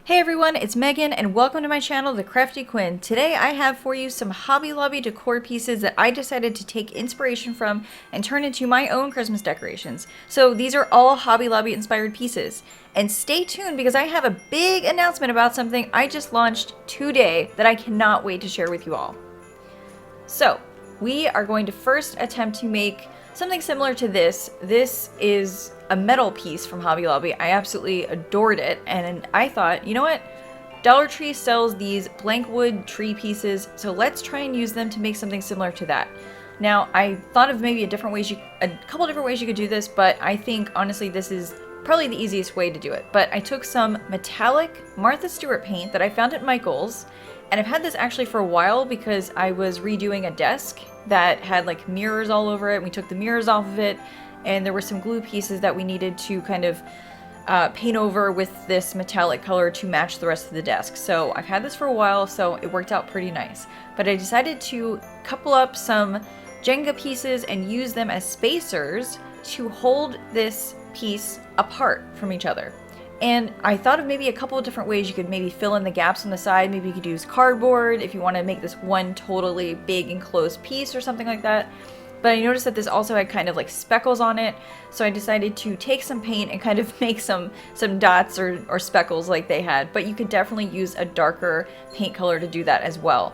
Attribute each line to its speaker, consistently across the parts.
Speaker 1: Hey everyone, it's Megan and welcome to my channel, The Crafty Quinn. Today I have for you some Hobby Lobby decor pieces that I decided to take inspiration from and turn into my own Christmas decorations. So these are all Hobby Lobby inspired pieces. And stay tuned because I have a big announcement about something I just launched today that I cannot wait to share with you all. So we are going to first attempt to make something similar to this. This is a metal piece from Hobby Lobby. I absolutely adored it, and I thought, you know what? Dollar Tree sells these blank wood tree pieces, so let's try and use them to make something similar to that. Now, I thought of maybe a couple different ways you could do this, but I think honestly this is probably the easiest way to do it. But I took some metallic Martha Stewart paint that I found at Michael's, and I've had this actually for a while because I was redoing a desk that had like mirrors all over it. We took the mirrors off of it, and there were some glue pieces that we needed to kind of paint over with this metallic color to match the rest of the desk. So I've had this for a while, so it worked out pretty nice. But I decided to couple up some Jenga pieces and use them as spacers to hold this piece apart from each other. And I thought of maybe a couple of different ways you could maybe fill in the gaps on the side. Maybe you could use cardboard if you want to make this one totally big enclosed piece or something like that. But I noticed that this also had kind of like speckles on it, so I decided to take some paint and kind of make some dots or speckles like they had. But you could definitely use a darker paint color to do that as well.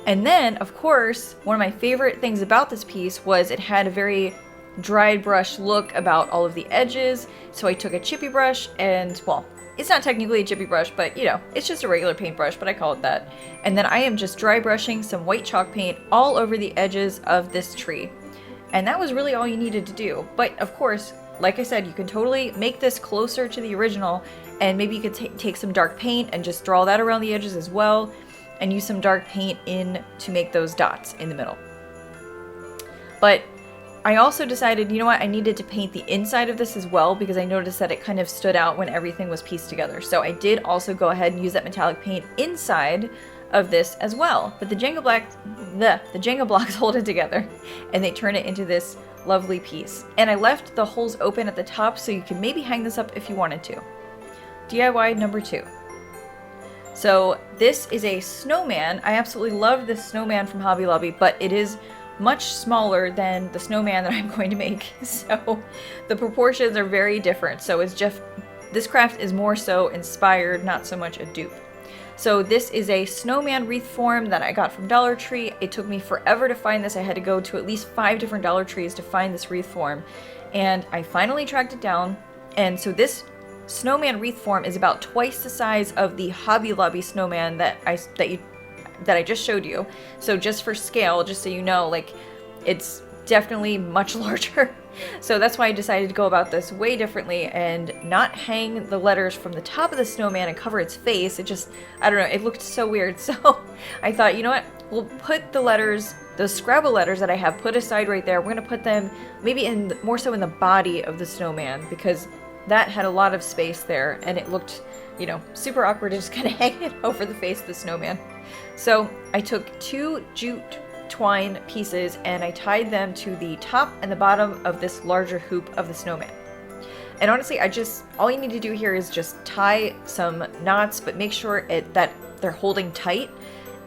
Speaker 1: And then, of course, one of my favorite things about this piece was it had a very dried brush look about all of the edges. So I took a chippy brush and, well, it's not technically a chippy brush, but you know, it's just a regular paintbrush, but I call it that. And then I am just dry brushing some white chalk paint all over the edges of this tree. And that was really all you needed to do. But of course, like I said, you can totally make this closer to the original, and maybe you could take some dark paint and just draw that around the edges as well, and use some dark paint in to make those dots in the middle. But I also decided, you know what, I needed to paint the inside of this as well because I noticed that it kind of stood out when everything was pieced together. So I did also go ahead and use that metallic paint inside of this as well. But the Jenga blocks hold it together and they turn it into this lovely piece. And I left the holes open at the top so you can maybe hang this up if you wanted to. DIY number 2. So this is a snowman. I absolutely love this snowman from Hobby Lobby, but it is much smaller than the snowman that I'm going to make. So the proportions are very different. So this craft is more so inspired, not so much a dupe. So this is a snowman wreath form that I got from Dollar Tree. It took me forever to find this. I had to go to at least 5 different Dollar Trees to find this wreath form. And I finally tracked it down. And so this snowman wreath form is about twice the size of the Hobby Lobby snowman that I just showed you. So just for scale, just so you know, like, it's definitely much larger. So that's why I decided to go about this way differently and not hang the letters from the top of the snowman and cover its face. It just, I don't know, it looked so weird. So I thought, you know what, we'll put the letters, those Scrabble letters that I have put aside right there, we're gonna put them maybe more so in the body of the snowman because that had a lot of space there and it looked, you know, super awkward to just kind of hang it over the face of the snowman. So I took 2 jute twine pieces and I tied them to the top and the bottom of this larger hoop of the snowman. And honestly, all you need to do here is just tie some knots, but make sure that they're holding tight.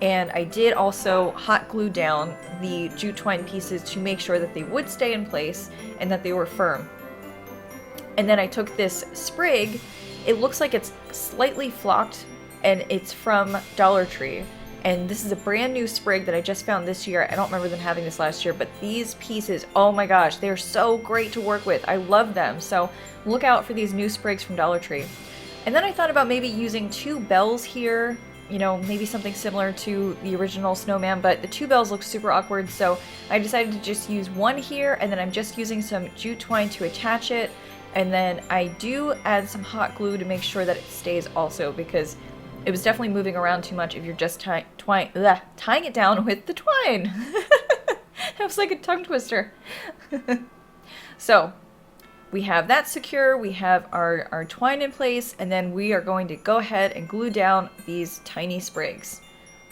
Speaker 1: And I did also hot glue down the jute twine pieces to make sure that they would stay in place and that they were firm. And then I took this sprig. It looks like it's slightly flocked and it's from Dollar Tree. And this is a brand new sprig that I just found this year. I don't remember them having this last year, but these pieces, oh my gosh, they're so great to work with. I love them. So look out for these new sprigs from Dollar Tree. And then I thought about maybe using 2 bells here, you know, maybe something similar to the original snowman, but the 2 bells look super awkward. So I decided to just use one here, and then I'm just using some jute twine to attach it. And then I do add some hot glue to make sure that it stays also, because it was definitely moving around too much if you're just tying it down with the twine. That was like a tongue twister. So we have that secure, we have our twine in place, and then we are going to go ahead and glue down these tiny sprigs.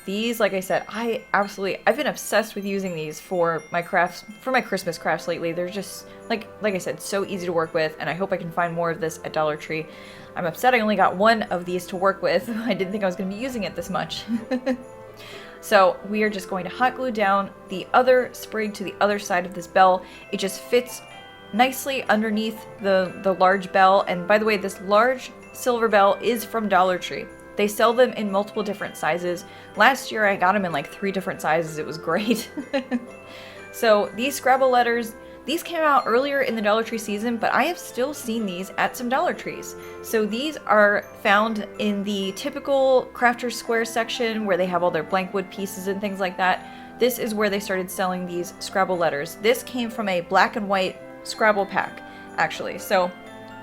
Speaker 1: these, like I said, I've been obsessed with using these for my crafts, for my Christmas crafts lately. They're just, like I said, so easy to work with, and I hope I can find more of this at Dollar Tree. I'm upset I only got one of these to work with. I didn't think I was going to be using it this much. So we are just going to hot glue down the other sprig to the other side of this bell. It just fits nicely underneath the large bell. And by the way, this large silver bell is from Dollar Tree. They sell them in multiple different sizes. Last year I got them in like 3 different sizes. It was great. So these Scrabble letters, these came out earlier in the Dollar Tree season, but I have still seen these at some Dollar Trees. So these are found in the typical Crafter's Square section where they have all their blank wood pieces and things like that. This is where they started selling these Scrabble letters. This came from a black and white Scrabble pack, actually. So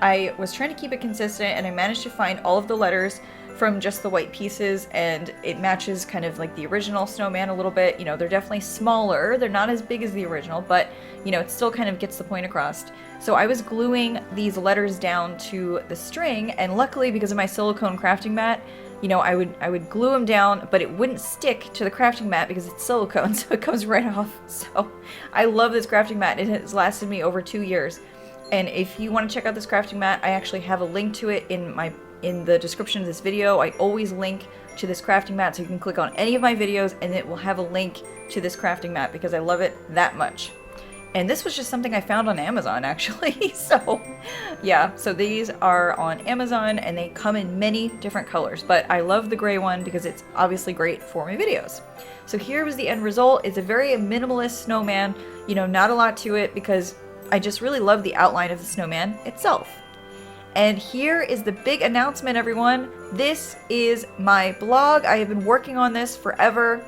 Speaker 1: I was trying to keep it consistent, and I managed to find all of the letters from just the white pieces, and it matches kind of like the original snowman a little bit. You know, they're definitely smaller. They're not as big as the original, but you know, it still kind of gets the point across. So I was gluing these letters down to the string, and luckily because of my silicone crafting mat, you know, I would glue them down, but it wouldn't stick to the crafting mat because it's silicone, so it comes right off. So I love this crafting mat. It has lasted me over 2 years. And if you want to check out this crafting mat, I actually have a link to it in the description of this video. I always link to this crafting mat, so you can click on any of my videos and it will have a link to this crafting mat because I love it that much. And this was just something I found on Amazon, actually. So yeah, so these are on Amazon and they come in many different colors, but I love the gray one because it's obviously great for my videos. So here was the end result. It's a very minimalist snowman, you know, not a lot to it because I just really love the outline of the snowman itself. And here is the big announcement, everyone. This is my blog. I have been working on this forever.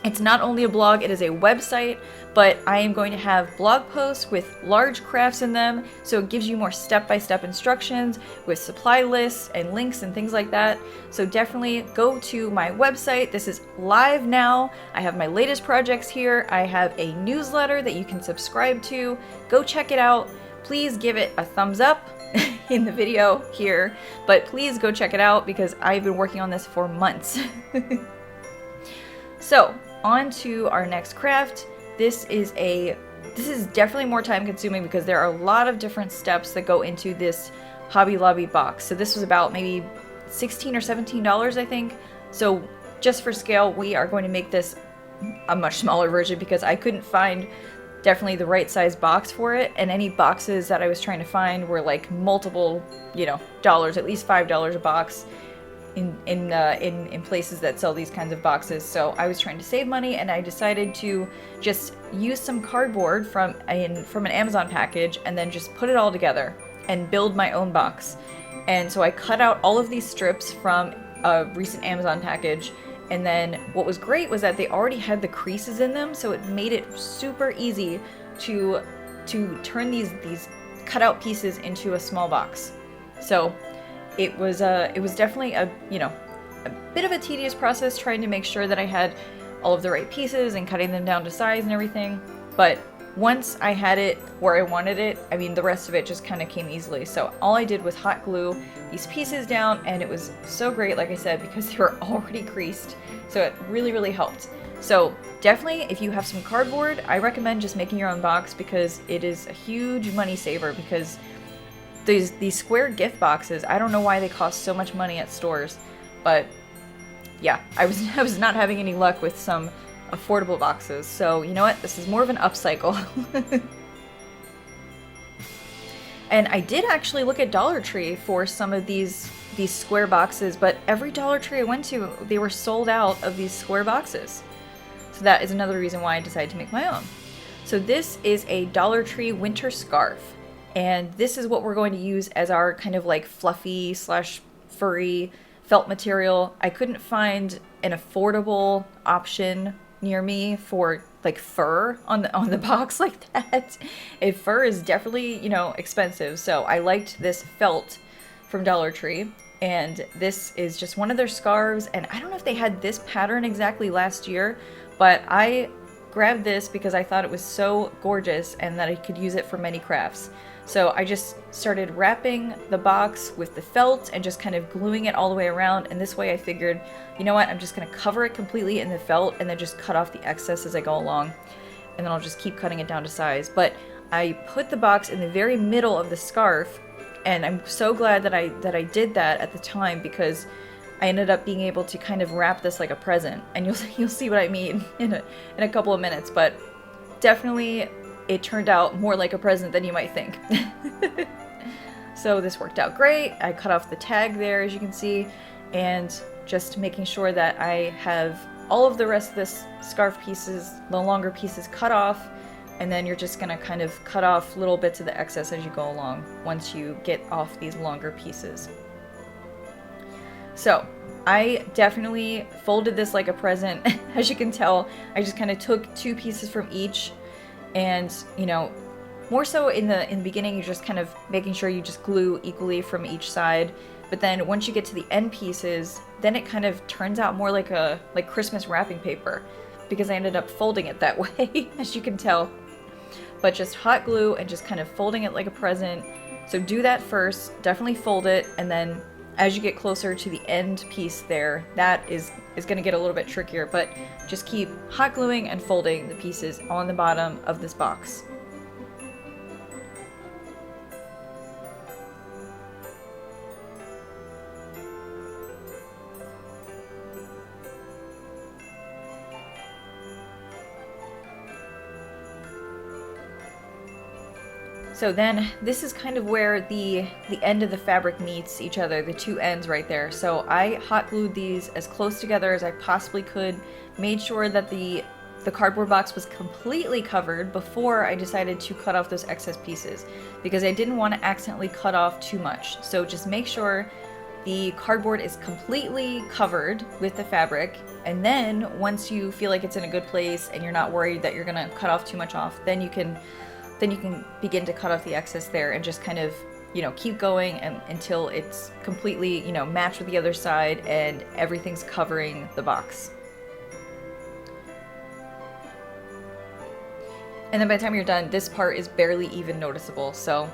Speaker 1: It's not only a blog, it is a website, but I am going to have blog posts with large crafts in them, so it gives you more step-by-step instructions with supply lists and links and things like that. So definitely go to my website. This is live now. I have my latest projects here. I have a newsletter that you can subscribe to. Go check it out. Please give it a thumbs up in the video here, but please go check it out because I've been working on this for months. So on to our next craft. This is definitely more time consuming because there are a lot of different steps that go into this Hobby Lobby box. So this was about maybe $16 or $17, I think. So just for scale, we are going to make this a much smaller version because I couldn't find definitely the right size box for it, and any boxes that I was trying to find were like multiple, you know, dollars, at least $5 a box in places that sell these kinds of boxes. So I was trying to save money, and I decided to just use some cardboard from an Amazon package and then just put it all together and build my own box. And so I cut out all of these strips from a recent Amazon package. And then what was great was that they already had the creases in them, so it made it super easy to turn these cutout pieces into a small box. So it was definitely a bit of a tedious process trying to make sure that I had all of the right pieces and cutting them down to size and everything. But once I had it where I wanted it, I mean, the rest of it just kind of came easily. So all I did was hot glue these pieces down, and it was so great, like I said, because they were already creased. So it really, really helped. So definitely, if you have some cardboard, I recommend just making your own box because it is a huge money saver. Because these square gift boxes, I don't know why they cost so much money at stores, but yeah, I was not having any luck with some affordable boxes. So you know what? This is more of an upcycle. And I did actually look at Dollar Tree for some of these square boxes, but every Dollar Tree I went to, they were sold out of these square boxes. So that is another reason why I decided to make my own. So this is a Dollar Tree winter scarf, and this is what we're going to use as our kind of like fluffy / furry felt material. I couldn't find an affordable option near me for like fur on the box like that. And fur is definitely, you know, expensive. So I liked this felt from Dollar Tree, and this is just one of their scarves. And I don't know if they had this pattern exactly last year, but I grabbed this because I thought it was so gorgeous and that I could use it for many crafts. So I just started wrapping the box with the felt and just kind of gluing it all the way around. And this way I figured, you know what, I'm just gonna cover it completely in the felt and then just cut off the excess as I go along. And then I'll just keep cutting it down to size. But I put the box in the very middle of the scarf, and I'm so glad that I did that at the time, because I ended up being able to kind of wrap this like a present. And you'll see what I mean in a couple of minutes, but definitely it turned out more like a present than you might think. So this worked out great. I cut off the tag there, as you can see, and just making sure that I have all of the rest of this scarf pieces, the longer pieces, cut off, and then you're just gonna kind of cut off little bits of the excess as you go along once you get off these longer pieces. So I definitely folded this like a present. As you can tell, I just kind of took 2 pieces from each, and you know, more so in the beginning, you're just kind of making sure you just glue equally from each side. But then once you get to the end pieces, then it kind of turns out more like Christmas wrapping paper, because I ended up folding it that way, as you can tell. But just hot glue and just kind of folding it like a present. So do that first, definitely fold it, and then as you get closer to the end piece there, that is going to get a little bit trickier, but just keep hot gluing and folding the pieces on the bottom of this box. So then this is kind of where the end of the fabric meets each other, the 2 ends right there. So I hot glued these as close together as I possibly could, made sure that the cardboard box was completely covered before I decided to cut off those excess pieces, because I didn't want to accidentally cut off too much. So just make sure the cardboard is completely covered with the fabric, and then once you feel like it's in a good place and you're not worried that you're gonna cut off too much off, then you can begin to cut off the excess there, and just kind of, you know, keep going until it's completely, you know, matched with the other side and everything's covering the box. And then by the time you're done, this part is barely even noticeable, so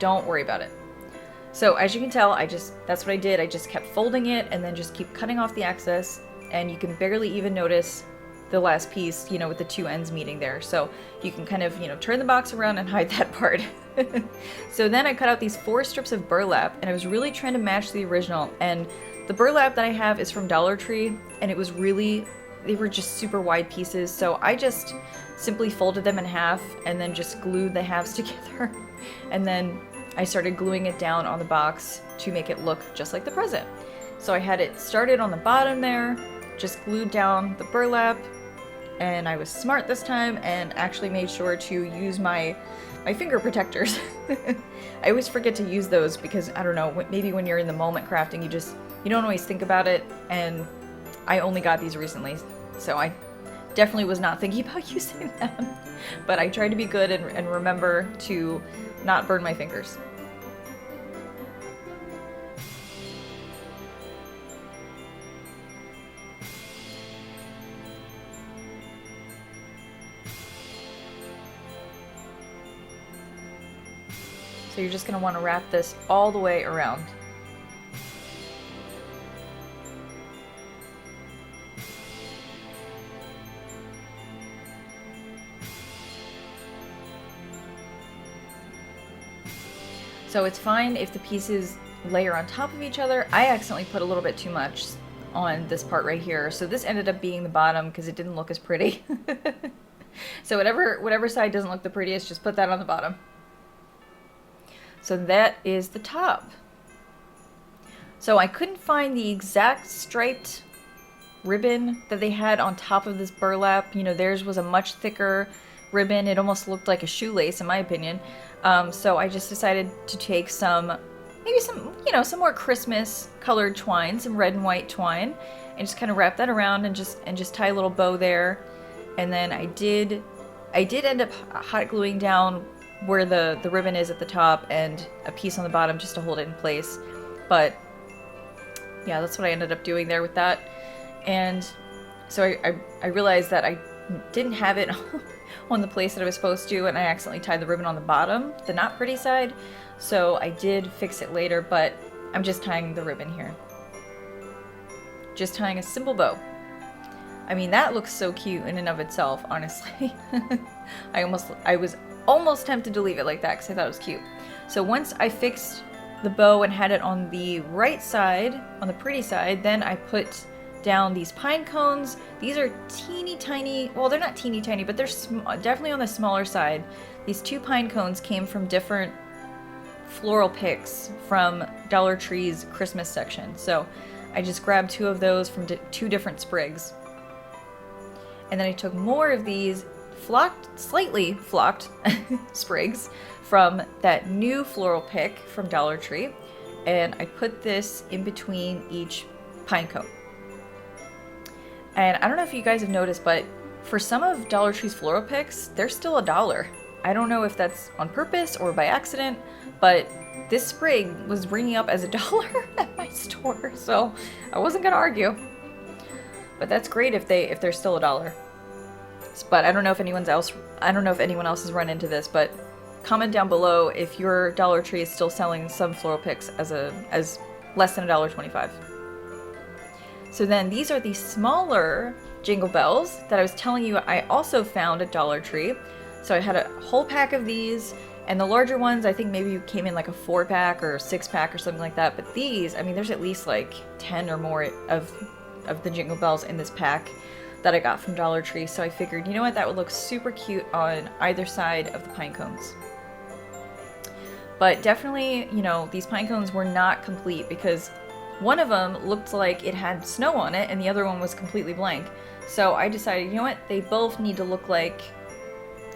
Speaker 1: don't worry about it. So as you can tell, that's what I did. I just kept folding it and then just keep cutting off the excess, and you can barely even notice the last piece, you know, with the 2 ends meeting there. So you can kind of, you know, turn the box around and hide that part. So then I cut out these 4 strips of burlap, and I was really trying to match the original. And the burlap that I have is from Dollar Tree, and they were just super wide pieces. So I just simply folded them in half and then just glued the halves together. And then I started gluing it down on the box to make it look just like the present. So I had it started on the bottom there, just glued down the burlap, and I was smart this time and actually made sure to use my finger protectors. I always forget to use those because, I don't know, maybe when you're in the moment crafting, you don't always think about it, and I only got these recently, so I definitely was not thinking about using them. But I tried to be good and remember to not burn my fingers. So you're just going to want to wrap this all the way around. So it's fine if the pieces layer on top of each other. I accidentally put a little bit too much on this part right here, so this ended up being the bottom because it didn't look as pretty. So whatever side doesn't look the prettiest, just put that on the bottom. So that is the top. So I couldn't find the exact striped ribbon that they had on top of this burlap. You know, theirs was a much thicker ribbon. It almost looked like a shoelace in my opinion. So I just decided to take maybe some more Christmas colored twine, some red and white twine, and just kind of wrap that around and just tie a little bow there. And then I did end up hot gluing down where the ribbon is at the top and a piece on the bottom just to hold it in place. But yeah, that's what I ended up doing there with that. And so I realized that I didn't have it on the place that I was supposed to, and I accidentally tied the ribbon on the bottom, the not pretty side. So I did fix it later, but I'm just tying the ribbon here. Just tying a simple bow. I mean, that looks so cute in and of itself, honestly. I was almost tempted to leave it like that because I thought it was cute. So once I fixed the bow and had it on the right side, on the pretty side, then I put down these pine cones. These are teeny tiny, well, they're not teeny tiny, but they're definitely on the smaller side. These 2 pine cones came from different floral picks from Dollar Tree's Christmas section. So I just grabbed 2 of those from 2 different sprigs. And then I took more of these slightly flocked sprigs from that new floral pick from Dollar Tree, and I put this in between each pine cone. And I don't know if you guys have noticed, but for some of Dollar Tree's floral picks, they're still $1. I don't know if that's on purpose or by accident, but this sprig was ringing up as $1 at my store, so I wasn't gonna argue. But that's great if they're still $1. But I don't know if anyone else has run into this, but comment down below if your Dollar Tree is still selling some floral picks as less than $1.25. So then these are the smaller jingle bells that I was telling you I also found at Dollar Tree. So I had a whole pack of these, and the larger ones I think maybe came in like a 4-pack or 6-pack or something like that. But these, I mean, there's at least like 10 or more of the jingle bells in this pack that I got from Dollar Tree. So I figured, you know what, that would look super cute on either side of the pine cones. But definitely, you know, these pine cones were not complete because one of them looked like it had snow on it and the other one was completely blank. So I decided, you know what, they both need to look like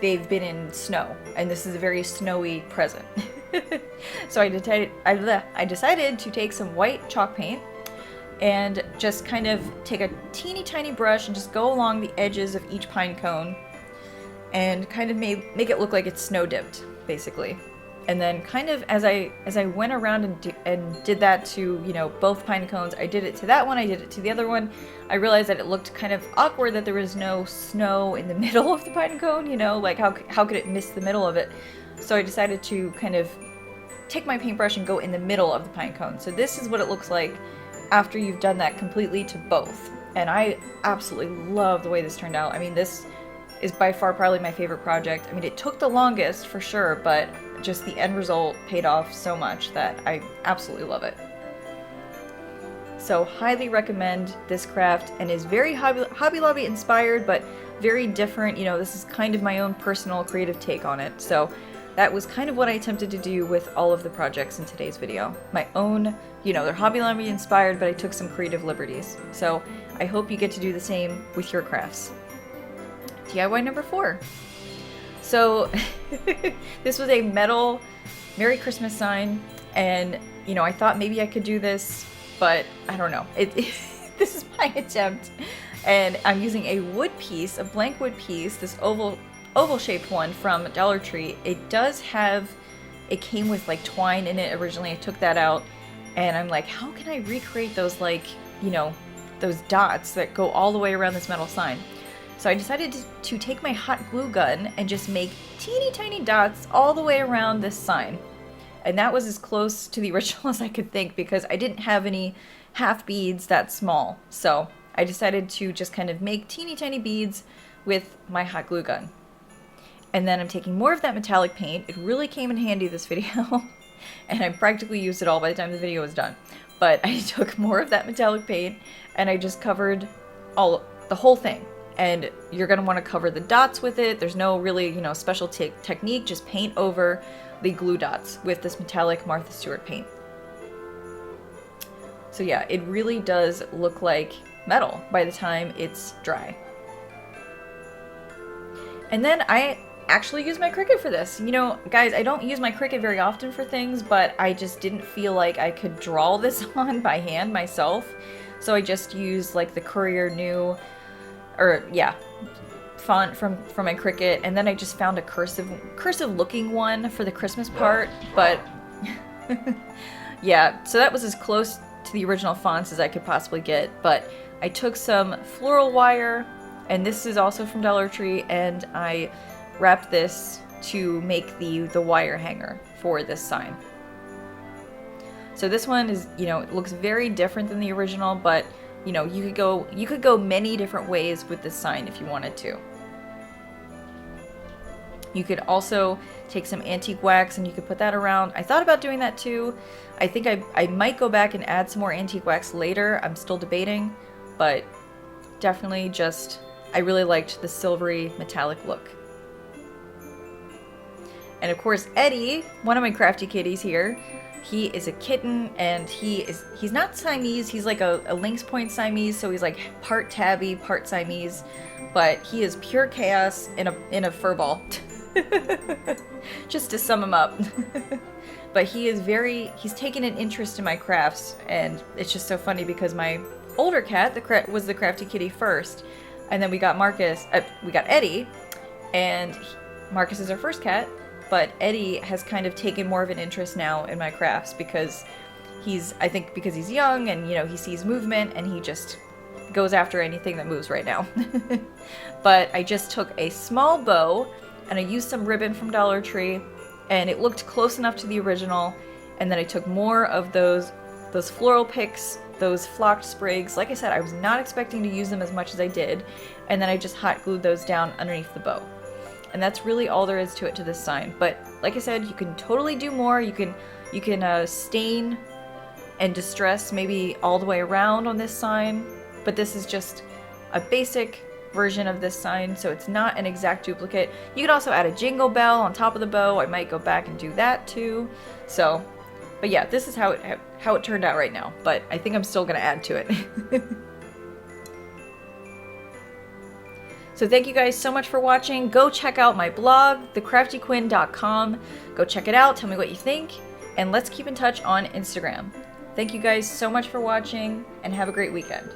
Speaker 1: they've been in snow, and this is a very snowy present. So I decided to take some white chalk paint and just kind of take a teeny tiny brush and just go along the edges of each pine cone and kind of make it look like it's snow dipped, basically. And then kind of as I went around and did that to, you know, both pine cones, I did it to that one, I did it to the other one, I realized that it looked kind of awkward that there was no snow in the middle of the pine cone, you know, like how could it miss the middle of it? So I decided to kind of take my paintbrush and go in the middle of the pine cone. So this is what it looks like after you've done that completely to both. And I absolutely love the way this turned out. I mean, this is by far probably my favorite project. I mean, it took the longest for sure, but just the end result paid off so much that I absolutely love it. So highly recommend this craft, and is very Hobby Lobby inspired, but very different. You know, this is kind of my own personal creative take on it. So that was kind of what I attempted to do with all of the projects in today's video. My own, you know, they're Hobby Lobby inspired, but I took some creative liberties. So I hope you get to do the same with your crafts. DIY number 4. So this was a metal Merry Christmas sign, and you know, I thought maybe I could do this, but I don't know. This is my attempt, and I'm using a wood piece, a blank wood piece, this oval shaped one from Dollar Tree. It came with like twine in it originally. I took that out, and I'm like, how can I recreate those, like, you know, those dots that go all the way around this metal sign? So I decided to take my hot glue gun and just make teeny tiny dots all the way around this sign. And that was as close to the original as I could think, because I didn't have any half beads that small. So I decided to just kind of make teeny tiny beads with my hot glue gun. And then I'm taking more of that metallic paint. It really came in handy this video. And I practically used it all by the time the video was done. But I took more of that metallic paint and I just covered the whole thing. And you're going to want to cover the dots with it. There's no really, you know, special technique. Just paint over the glue dots with this metallic Martha Stewart paint. So yeah, it really does look like metal by the time it's dry. And then I actually use my Cricut for this. You know, guys, I don't use my Cricut very often for things, but I just didn't feel like I could draw this on by hand myself. So I just used like the Courier New, font from my Cricut, and then I just found a cursive looking one for the Christmas part, but yeah, so that was as close to the original fonts as I could possibly get. But I took some floral wire And this is also from Dollar Tree, and I wrapped this to make the wire hanger for this sign. So this one is, you know, it looks very different than the original, but you know, you could go many different ways with this sign if you wanted to. You could also take some antique wax and you could put that around. I thought about doing that too. I think I might go back and add some more antique wax later. I'm still debating, but definitely just, I really liked the silvery metallic look. And of course, Eddie, one of my crafty kitties here, he is a kitten, and he's not Siamese, he's like a lynx point Siamese, so he's like part tabby, part Siamese, but he is pure chaos in a fur ball. Just to sum him up. But he's taken an interest in my crafts, and it's just so funny because my older cat was the crafty kitty first, and then we got Eddie, and Marcus is our first cat. But Eddie has kind of taken more of an interest now in my crafts because I think because he's young and, you know, he sees movement and he just goes after anything that moves right now. But I just took a small bow and I used some ribbon from Dollar Tree, and it looked close enough to the original. And then I took more of those floral picks, those flocked sprigs. Like I said, I was not expecting to use them as much as I did. And then I just hot glued those down underneath the bow. And that's really all there is to it, to this sign. But like I said, you can totally do more. You can stain and distress maybe all the way around on this sign. But this is just a basic version of this sign, so it's not an exact duplicate. You could also add a jingle bell on top of the bow. I might go back and do that too. So, but yeah, this is how it turned out right now. But I think I'm still gonna add to it. So thank you guys so much for watching. Go check out my blog, thecraftyquinn.com. Go check it out, tell me what you think, and let's keep in touch on Instagram. Thank you guys so much for watching, and have a great weekend.